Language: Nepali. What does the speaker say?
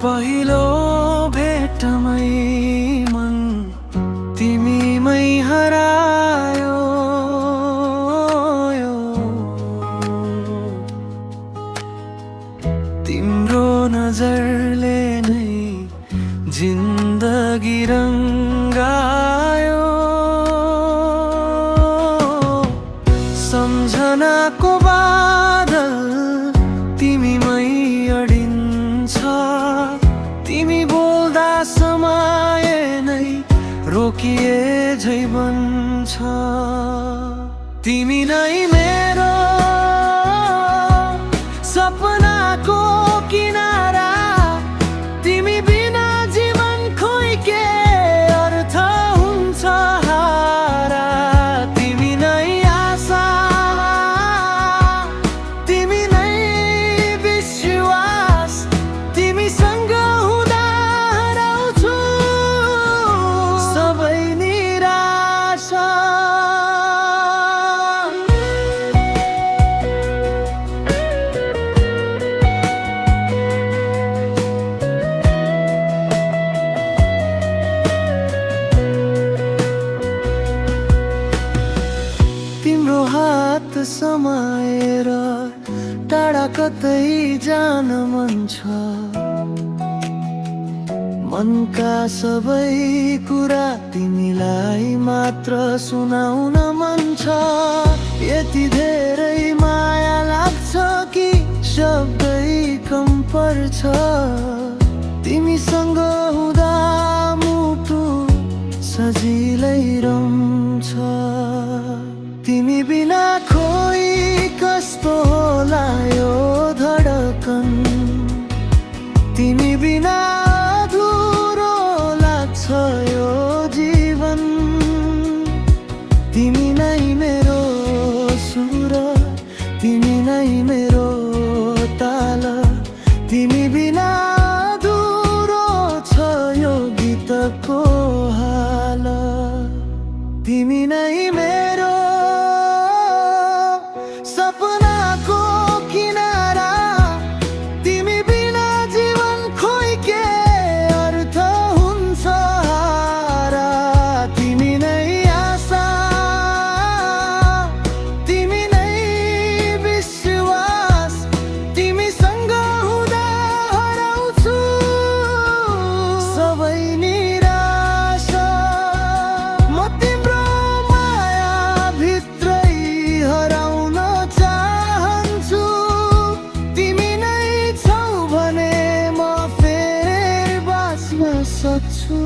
पहिलो भेटमै मन तिमीमै हरायो। तिम्रो नजरले नै जिन्दगी रङ्गायो। सम्झनाको बादल तिमीमै अडिन्छ। तिमी बोल्दा समय नै रोकिए झै बन्छ। तिमी नै मेरो सपनाको किनारा। तिमी बिना जीवन खोइ के अर्थ हुन्छ हारा। तिमी नै आशा, तिमी नै विश्वास। तिमीसँग हुँदा हराउँछु सबै निराशा। तिम्रो हात समाएर टाढा कतै जान मन छ। मनका सबै कुरा तिमीलाई मात्र सुनाउन मन छ। यति धेरै माया लाग्छ कि शब्दै कम पर्छ। तिमीसँग हुँदा मुटु सजिलै रम्छ। तिमी बिना खोइ कस्तो होला यो धडकन। तिमी बिना अधुरो लाग्छ यो जीवन। तिमी नै मेरो सुर, तिमी नै मेरो ताल। तिमी बिना अधुरो छ यो गीतको हाल। तिमी नै मेरो सपनाको किनारा। तिमी बिना जीवन खोइ के अर्थ हुन्छ हारा। तिमी नै आशा, तिमी नै विश्वास। तिमीसँग हुँदा हराउँछु सबै निराशा। म तिम्रो माया भित्रै हराउन चाहन्छु। तिमी नै छौ भने म फेरि बाँच्न सक्छु।